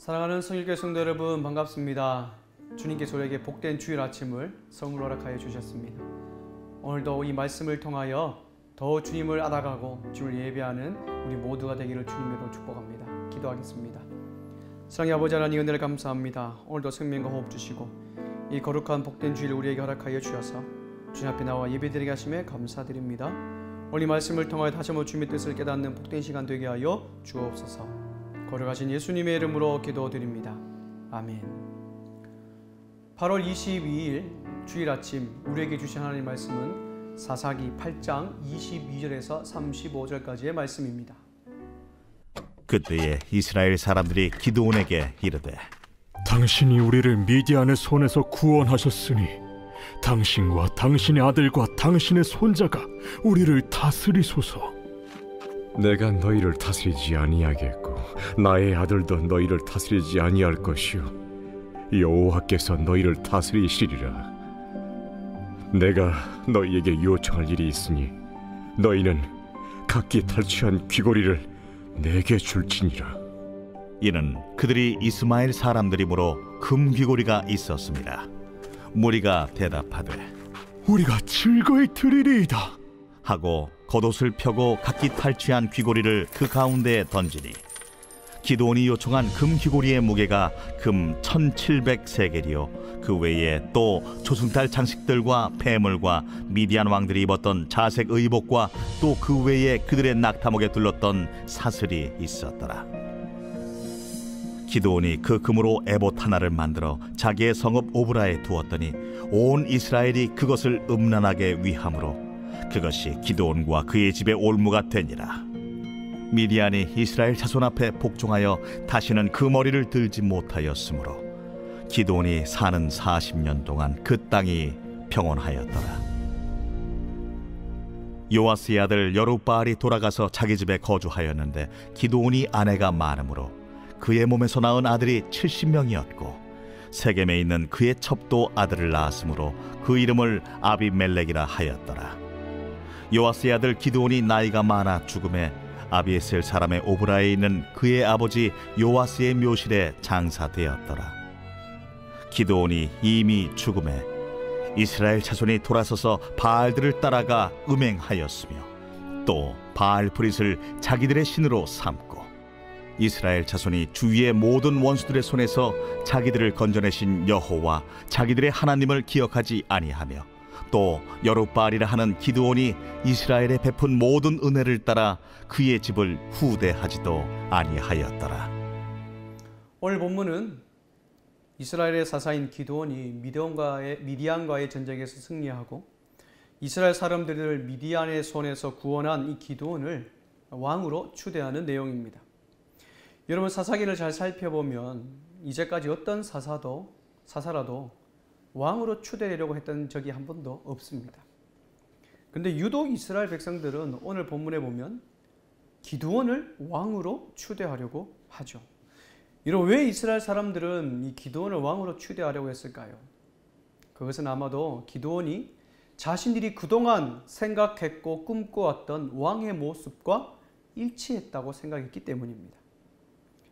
사랑하는 성일교회 성도 여러분, 반갑습니다. 주님께서 우리에게 복된 주일 아침을 선물로 허락하여 주셨습니다. 오늘도 이 말씀을 통하여 더 주님을 알아가고 주를 예배하는 우리 모두가 되기를 주님으로 축복합니다. 기도하겠습니다. 사랑의 아버지 하나님, 은혜를 감사합니다. 오늘도 생명과 호흡 주시고 이 거룩한 복된 주일 우리에게 허락하여 주셔서 주님 앞에 나와 예배드리게 하심에 감사드립니다. 오늘 이 말씀을 통하여 다시 한번 주님의 뜻을 깨닫는 복된 시간 되게 하여 주옵소서. 거룩하신 예수님의 이름으로 기도드립니다. 아멘. 8월 22일 주일 아침 우리에게 주신 하나님의 말씀은 사사기 8장 22절에서 35절까지의 말씀입니다. 그때에 이스라엘 사람들이 기드온에게 이르되, 당신이 우리를 미디안의 손에서 구원하셨으니 당신과 당신의 아들과 당신의 손자가 우리를 다스리소서. 내가 너희를 다스리지 아니하겠고 나의 아들도 너희를 다스리지 아니할 것이요 여호와께서 너희를 다스리시리라. 내가 너희에게 요청할 일이 있으니 너희는 각기 탈취한 귀고리를 내게 줄지니라. 이는 그들이 이스마엘 사람들이므로 금 귀고리가 있었습니다. 무리가 대답하되, 우리가 즐거이 드리리이다 하고 겉옷을 펴고 각기 탈취한 귀고리를 그 가운데에 던지니, 기드온이 요청한 금 귀고리의 무게가 금 1700세겔이요 그 외에 또 조승달 장식들과 폐물과 미디안 왕들이 입었던 자색 의복과 또 그 외에 그들의 낙타목에 둘렀던 사슬이 있었더라. 기드온이 그 금으로 에봇 하나를 만들어 자기의 성읍 오브라에 두었더니 온 이스라엘이 그것을 음란하게 위함으로 그것이 기드온과 그의 집의 올무가 되니라. 미디안이 이스라엘 자손 앞에 복종하여 다시는 그 머리를 들지 못하였으므로 기드온이 사는 40년 동안 그 땅이 평온하였더라. 요아스의 아들 여룹바알이 돌아가서 자기 집에 거주하였는데 기드온이 아내가 많으므로 그의 몸에서 낳은 아들이 70명이었고 세겜에 있는 그의 첩도 아들을 낳았으므로 그 이름을 아비멜렉이라 하였더라. 요아스의 아들 기드온이 나이가 많아 죽음에 아비에셀 사람의 오브라에 있는 그의 아버지 요아스의 묘실에 장사되었더라. 기드온이 이미 죽음에 이스라엘 자손이 돌아서서 바알들을 따라가 음행하였으며 또 바알 브릿을 자기들의 신으로 삼고 이스라엘 자손이 주위의 모든 원수들의 손에서 자기들을 건져내신 여호와 자기들의 하나님을 기억하지 아니하며 또 여룹바알이라 하는 기드온이 이스라엘에 베푼 모든 은혜를 따라 그의 집을 후대하지도 아니하였더라. 오늘 본문은 이스라엘의 사사인 기드온이 미디안과의 전쟁에서 승리하고 이스라엘 사람들을 미디안의 손에서 구원한 이 기드온을 왕으로 추대하는 내용입니다. 여러분, 사사기를 잘 살펴보면 이제까지 어떤 사사라도 왕으로 추대하려고 했던 적이 한 번도 없습니다. 그런데 유독 이스라엘 백성들은 오늘 본문에 보면 기드온을 왕으로 추대하려고 하죠. 이런 왜 이스라엘 사람들은 이 기드온을 왕으로 추대하려고 했을까요? 그것은 아마도 기드온이 자신들이 그동안 생각했고 꿈꿔왔던 왕의 모습과 일치했다고 생각했기 때문입니다.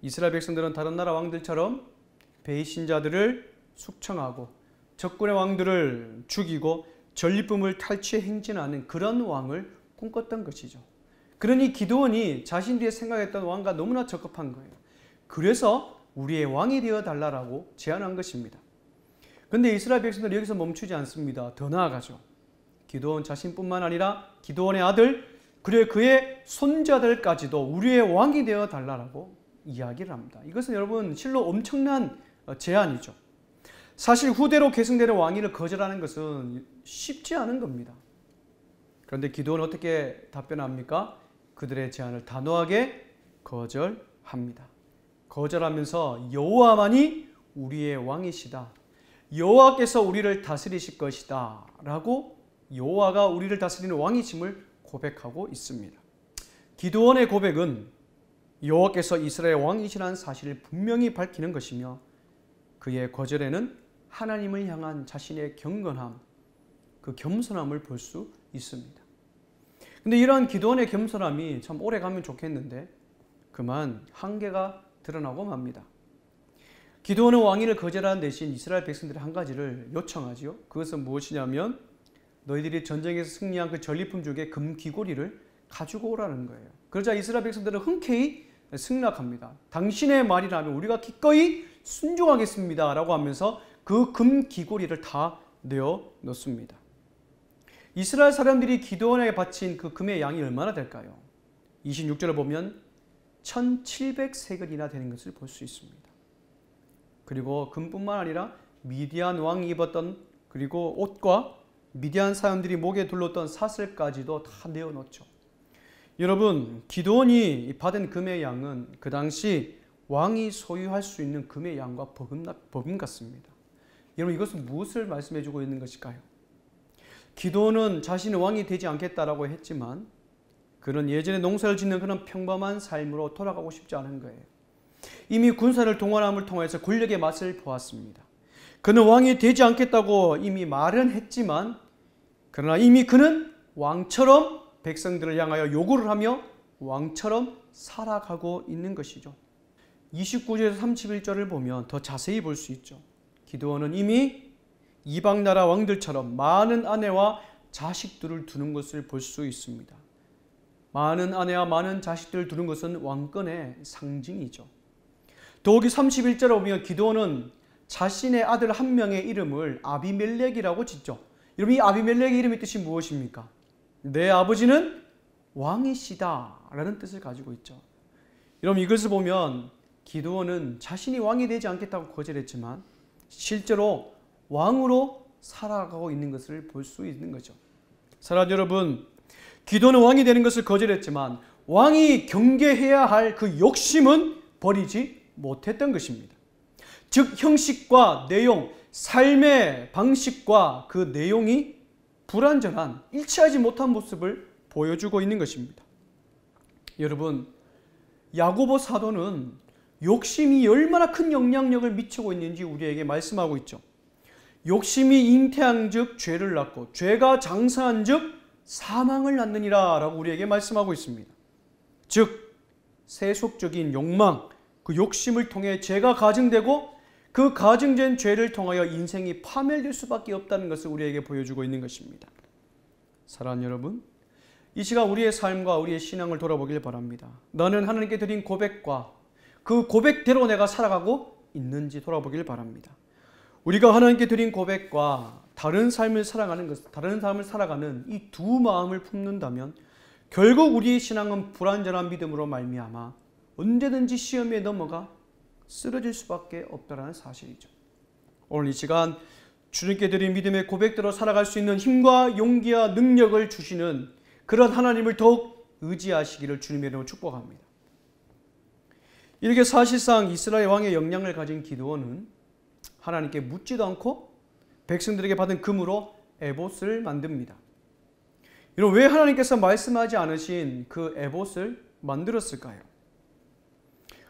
이스라엘 백성들은 다른 나라 왕들처럼 배신자들을 숙청하고 적군의 왕들을 죽이고 전리품을 탈취해 행진하는 그런 왕을 꿈꿨던 것이죠. 그러니 기드온이 자신들이 생각했던 왕과 너무나 적합한 거예요. 그래서 우리의 왕이 되어 달라고 제안한 것입니다. 그런데 이스라엘 백성들은 여기서 멈추지 않습니다. 더 나아가죠. 기드온 자신뿐만 아니라 기드온의 아들 그리고 그의 손자들까지도 우리의 왕이 되어 달라고 이야기를 합니다. 이것은 여러분 실로 엄청난 제안이죠. 사실 후대로 계승되는 왕위를 거절하는 것은 쉽지 않은 겁니다. 그런데 기드온은 어떻게 답변합니까? 그들의 제안을 단호하게 거절합니다. 거절하면서 여호와만이 우리의 왕이시다. 여호와께서 우리를 다스리실 것이다. 라고 여호와가 우리를 다스리는 왕이심을 고백하고 있습니다. 기드온의 고백은 여호와께서 이스라엘 왕이시라는 사실을 분명히 밝히는 것이며 그의 거절에는 하나님을 향한 자신의 경건함, 그 겸손함을 볼 수 있습니다. 그런데 이러한 기드온의 겸손함이 참 오래 가면 좋겠는데 그만 한계가 드러나고 맙니다. 기드온은 왕위를 거절하는 대신 이스라엘 백성들이 한 가지를 요청하지요. 그것은 무엇이냐면 너희들이 전쟁에서 승리한 그 전리품 중에 금 귀고리를 가지고 오라는 거예요. 그러자 이스라엘 백성들은 흔쾌히 승낙합니다. 당신의 말이라면 우리가 기꺼이 순종하겠습니다 라고 하면서 그 금 귀고리를 다 내어 놓습니다. 이스라엘 사람들이 기드온에게 바친 그 금의 양이 얼마나 될까요? 26절을 보면 1700세겔이나 되는 것을 볼 수 있습니다. 그리고 금뿐만 아니라 미디안 왕이 입었던 그리고 옷과 미디안 사람들이 목에 둘렀던 사슬까지도 다 내어놓죠. 여러분, 기드온이 받은 금의 양은 그 당시 왕이 소유할 수 있는 금의 양과 버금 같습니다. 여러분, 이것은 무엇을 말씀해주고 있는 것일까요? 기드온은 자신은 왕이 되지 않겠다라고 했지만 그는 예전에 농사를 짓는 그런 평범한 삶으로 돌아가고 싶지 않은 거예요. 이미 군사를 동원함을 통해서 권력의 맛을 보았습니다. 그는 왕이 되지 않겠다고 이미 말은 했지만 그러나 이미 그는 왕처럼 백성들을 향하여 요구를 하며 왕처럼 살아가고 있는 것이죠. 29절에서 31절을 보면 더 자세히 볼 수 있죠. 기드온은 이미 이방 나라 왕들처럼 많은 아내와 자식들을 두는 것을 볼 수 있습니다. 많은 아내와 많은 자식들을 두는 것은 왕권의 상징이죠. 더욱이 31절에 보면 기드온은 자신의 아들 한 명의 이름을 아비멜렉이라고 짓죠. 여러분, 이 아비멜렉의 이름의 뜻이 무엇입니까? 내 아버지는 왕이시다 라는 뜻을 가지고 있죠. 여러분, 이것을 보면 기드온은 자신이 왕이 되지 않겠다고 거절했지만 실제로 왕으로 살아가고 있는 것을 볼 수 있는 거죠. 사랑하는 여러분, 기드온은 왕이 되는 것을 거절했지만 왕이 경계해야 할 그 욕심은 버리지 못했던 것입니다. 즉 형식과 내용, 삶의 방식과 그 내용이 불완전한 일치하지 못한 모습을 보여주고 있는 것입니다. 여러분, 야고보 사도는 욕심이 얼마나 큰 영향력을 미치고 있는지 우리에게 말씀하고 있죠. 욕심이 잉태한 즉 죄를 낳고 죄가 장사한 즉 사망을 낳느니라 라고 우리에게 말씀하고 있습니다. 즉 세속적인 욕망, 그 욕심을 통해 죄가 가증되고 그 가증된 죄를 통하여 인생이 파멸될 수밖에 없다는 것을 우리에게 보여주고 있는 것입니다. 사랑하는 여러분, 이 시간 우리의 삶과 우리의 신앙을 돌아보길 바랍니다. 너는 하나님께 드린 고백과 그 고백대로 내가 살아가고 있는지 돌아보길 바랍니다. 우리가 하나님께 드린 고백과 다른 삶을 살아가는 것, 다른 삶을 살아가는 이 두 마음을 품는다면 결국 우리의 신앙은 불완전한 믿음으로 말미암아 언제든지 시험에 넘어가 쓰러질 수밖에 없다는 사실이죠. 오늘 이 시간 주님께 드린 믿음의 고백대로 살아갈 수 있는 힘과 용기와 능력을 주시는 그런 하나님을 더욱 의지하시기를 주님의 이름으로 축복합니다. 이렇게 사실상 이스라엘 왕의 역량을 가진 기드온은 하나님께 묻지도 않고 백성들에게 받은 금으로 에봇을 만듭니다. 여러분, 왜 하나님께서 말씀하지 않으신 그 에봇을 만들었을까요?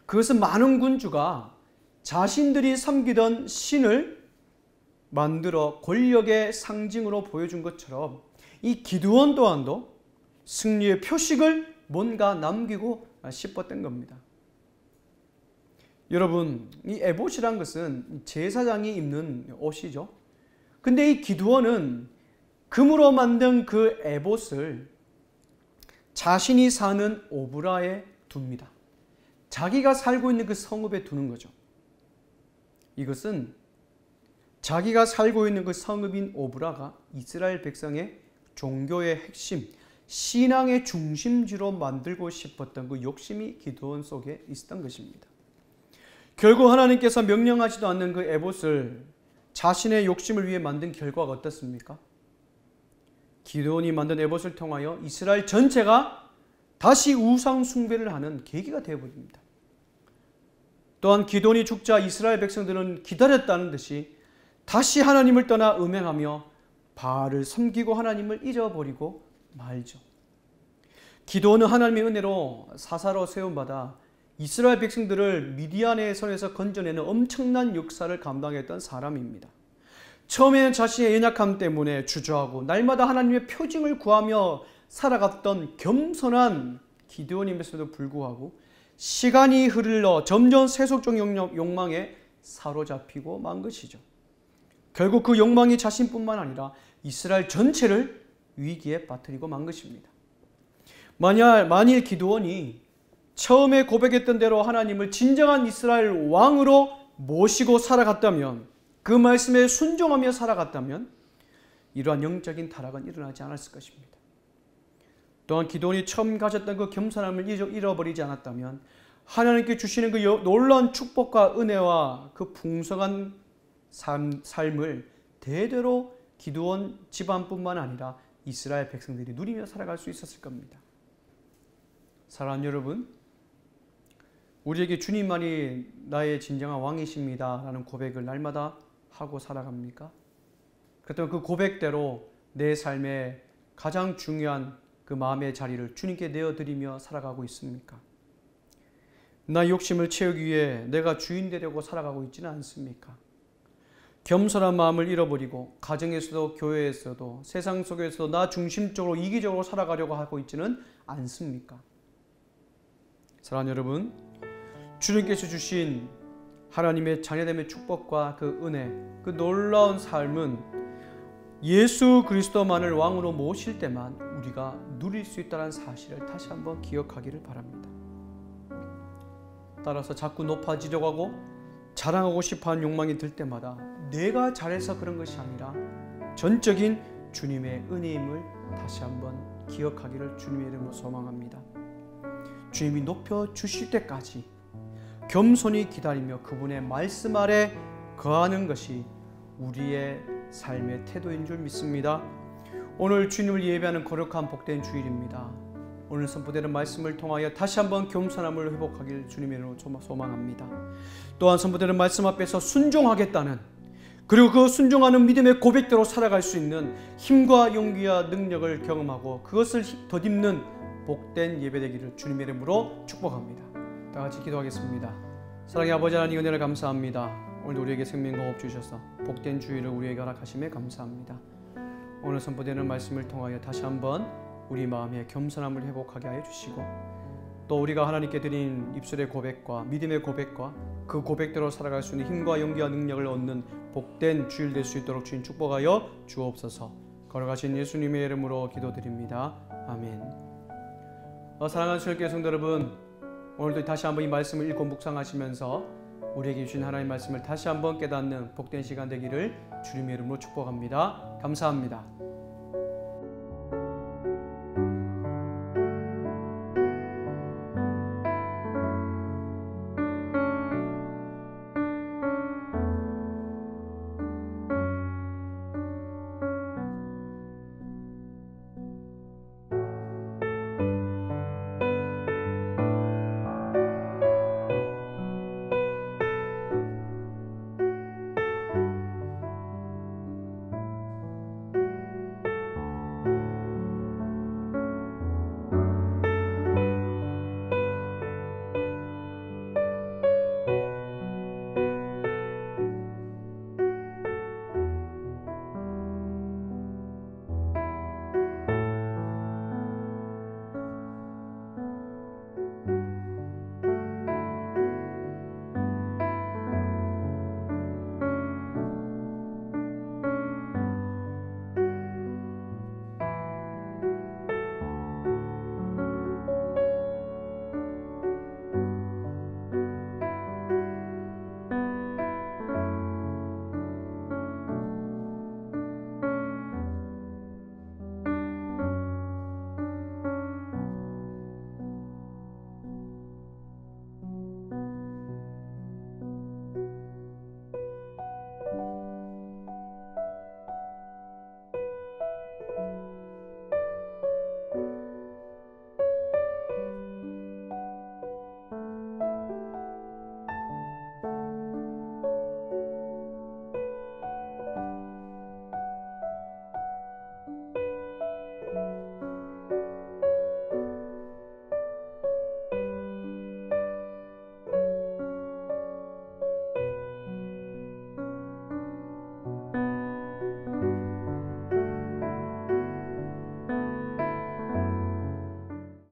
그것은 많은 군주가 자신들이 섬기던 신을 만들어 권력의 상징으로 보여준 것처럼 이 기드온 또한도 승리의 표식을 뭔가 남기고 싶었던 겁니다. 여러분, 이 에봇이란 것은 제사장이 입는 옷이죠. 근데 이 기드온은 금으로 만든 그 에봇을 자신이 사는 오브라에 둡니다. 자기가 살고 있는 그 성읍에 두는 거죠. 이것은 자기가 살고 있는 그 성읍인 오브라가 이스라엘 백성의 종교의 핵심, 신앙의 중심지로 만들고 싶었던 그 욕심이 기드온 속에 있었던 것입니다. 결국 하나님께서 명령하지도 않는 그 에봇을 자신의 욕심을 위해 만든 결과가 어떻습니까? 기드온이 만든 에봇을 통하여 이스라엘 전체가 다시 우상 숭배를 하는 계기가 되어버립니다. 또한 기드온이 죽자 이스라엘 백성들은 기다렸다는 듯이 다시 하나님을 떠나 음행하며 바알을 섬기고 하나님을 잊어버리고 말죠. 기드온은 하나님의 은혜로 사사로 세움받아 이스라엘 백성들을 미디안의 손에서 건져내는 엄청난 역사를 감당했던 사람입니다. 처음에는 자신의 연약함 때문에 주저하고 날마다 하나님의 표징을 구하며 살아갔던 겸손한 기드온임에서도 불구하고 시간이 흘러 점점 세속적 욕망에 사로잡히고 만 것이죠. 결국 그 욕망이 자신뿐만 아니라 이스라엘 전체를 위기에 빠뜨리고 만 것입니다. 만일 기드온이 처음에 고백했던 대로 하나님을 진정한 이스라엘 왕으로 모시고 살아갔다면, 그 말씀에 순종하며 살아갔다면 이러한 영적인 타락은 일어나지 않았을 것입니다. 또한 기드온이 처음 가졌던 그 겸손함을 잃어버리지 않았다면 하나님께 주시는 그 놀라운 축복과 은혜와 그 풍성한 삶을 대대로 기드온 집안뿐만 아니라 이스라엘 백성들이 누리며 살아갈 수 있었을 겁니다. 사랑하는 여러분, 우리에게 주님만이 나의 진정한 왕이십니다 라는 고백을 날마다 하고 살아갑니까? 그렇다면 그 고백대로 내 삶의 가장 중요한 그 마음의 자리를 주님께 내어드리며 살아가고 있습니까? 나의 욕심을 채우기 위해 내가 주인 되려고 살아가고 있지는 않습니까? 겸손한 마음을 잃어버리고 가정에서도 교회에서도 세상 속에서도 나 중심적으로 이기적으로 살아가려고 하고 있지는 않습니까? 사랑하는 여러분, 주님께서 주신 하나님의 자녀됨의 축복과 그 은혜, 그 놀라운 삶은 예수 그리스도만을 왕으로 모실 때만 우리가 누릴 수 있다는 사실을 다시 한번 기억하기를 바랍니다. 따라서 자꾸 높아지려고 하고 자랑하고 싶어하는 욕망이 들 때마다 내가 잘해서 그런 것이 아니라 전적인 주님의 은혜임을 다시 한번 기억하기를 주님의 이름으로 소망합니다. 주님이 높여주실 때까지 겸손히 기다리며 그분의 말씀 아래 거하는 것이 우리의 삶의 태도인 줄 믿습니다. 오늘 주님을 예배하는 거룩한 복된 주일입니다. 오늘 선포되는 말씀을 통하여 다시 한번 겸손함을 회복하길 주님의 이름으로 소망합니다. 또한 선포되는 말씀 앞에서 순종하겠다는, 그리고 그 순종하는 믿음의 고백대로 살아갈 수 있는 힘과 용기와 능력을 경험하고 그것을 덧입는 복된 예배되기를 주님의 이름으로 축복합니다. 다 같이 기도하겠습니다. 사랑의 아버지 하나님, 은혜를 감사합니다. 오늘도 우리에게 생명과 호흡 주셔서 복된 주일을 우리에게 허락하심에 감사합니다. 오늘 선포되는 말씀을 통하여 다시 한번 우리 마음의 겸손함을 회복하게 하여 주시고, 또 우리가 하나님께 드린 입술의 고백과 믿음의 고백과 그 고백대로 살아갈 수 있는 힘과 용기와 능력을 얻는 복된 주일 될 수 있도록 주님 축복하여 주옵소서. 걸어가신 예수님의 이름으로 기도드립니다. 아멘. 사랑하는 주일교회 성도 여러분, 오늘도 다시 한번 이 말씀을 읽고 묵상하시면서 우리에게 주신 하나님의 말씀을 다시 한번 깨닫는 복된 시간 되기를 주님의 이름으로 축복합니다. 감사합니다.